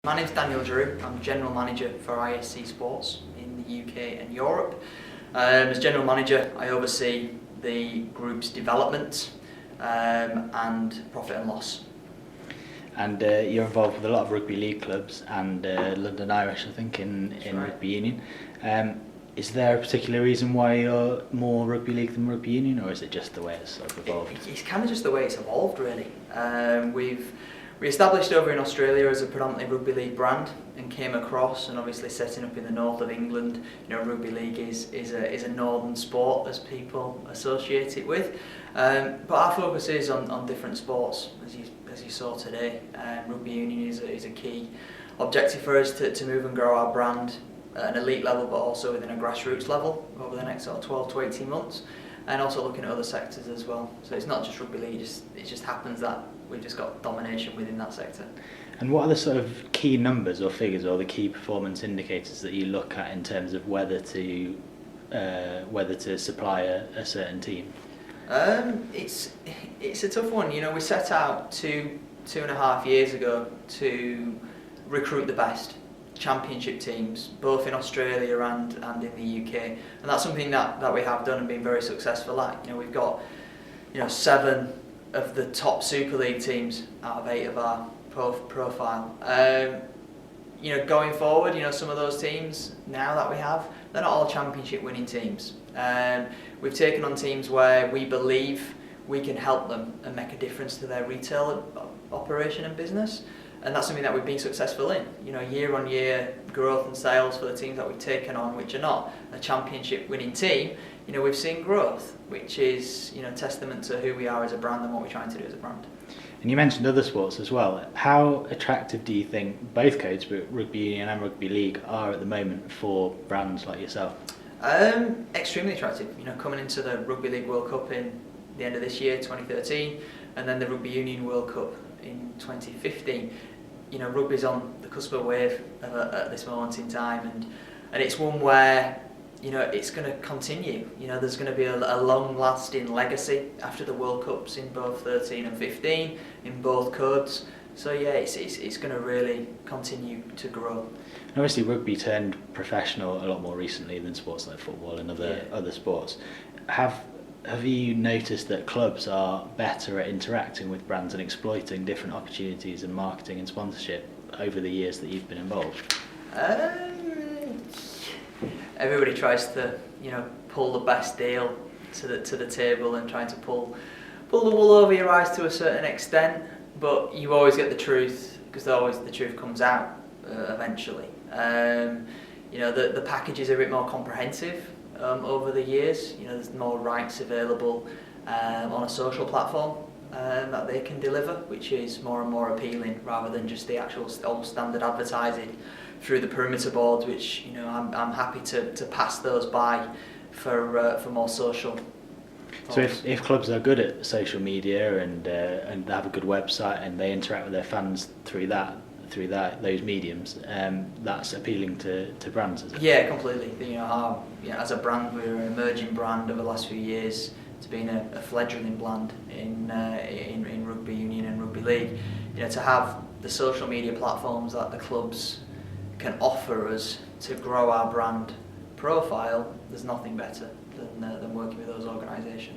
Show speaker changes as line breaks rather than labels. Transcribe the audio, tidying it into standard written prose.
My name's Daniel Drew. I'm General Manager for ISC Sports in the UK and Europe. As General Manager, I oversee the group's development and profit and loss.
And you're involved with a lot of rugby league clubs and London Irish, I think, in
right.
rugby union. Is there a particular reason why you're more rugby league than rugby union, or is it just the way it's sort of evolved?
It's kind of just the way it's evolved, really. We established over in Australia as a predominantly rugby league brand and came across, and obviously setting up in the north of England, rugby league is a northern sport as people associate it with. But our focus is on different sports, as you saw today. Rugby union is a key objective for us to move and grow our brand at an elite level, but also within a grassroots level over the next sort of 12 to 18 months, and also looking at other sectors as well. So it's not just rugby league, it just happens that we've just got domination within that sector.
And what are the sort of key numbers or figures or the key performance indicators that you look at in terms of whether to supply a certain team?
It's a tough one. We set out two and a half years ago to recruit the best championship teams, both in Australia and in the UK, and that's something that we have done and been very successful at. We've got 7 of the top Super League teams out of 8 of our profile. Going forward, some of those teams now that we have, they're not all championship winning teams. We've taken on teams where we believe we can help them and make a difference to their retail operation and business. And that's something that we've been successful in. Year on year growth and sales for the teams that we've taken on, which are not a championship winning team, we've seen growth, which is testament to who we are as a brand and what we're trying to do as a brand.
And you mentioned other sports as well. How attractive do you think both codes, but rugby union and rugby league, are at the moment for brands like yourself?
Extremely attractive. Coming into the Rugby League World Cup in the end of this year, 2013, and then the Rugby Union World Cup in 2015. Rugby's on the cusp of a wave at this moment in time, and it's one where it's going to continue. There's going to be a long-lasting legacy after the World Cups in both 13 and 15 in both codes. So yeah, it's going to really continue to grow.
And obviously, rugby turned professional a lot more recently than sports like football and other sports. Have you noticed that clubs are better at interacting with brands and exploiting different opportunities and marketing and sponsorship over the years that you've been involved?
Everybody tries to, pull the best deal to the table and trying to pull the wool over your eyes to a certain extent, but you always get the truth, because the truth comes out eventually. The package is a bit more comprehensive. Over the years, there's more rights available on a social platform that they can deliver, which is more and more appealing, rather than just the actual old standard advertising through the perimeter boards, which I'm happy to pass those by for more social.
So if clubs are good at social media and they have a good website and they interact with their fans through those mediums, that's appealing to brands, is it?
Yeah, completely. As a brand, we're an emerging brand over the last few years to being a fledgling brand in rugby union and rugby league. To have the social media platforms that the clubs can offer us to grow our brand profile, there's nothing better than working with those organisations.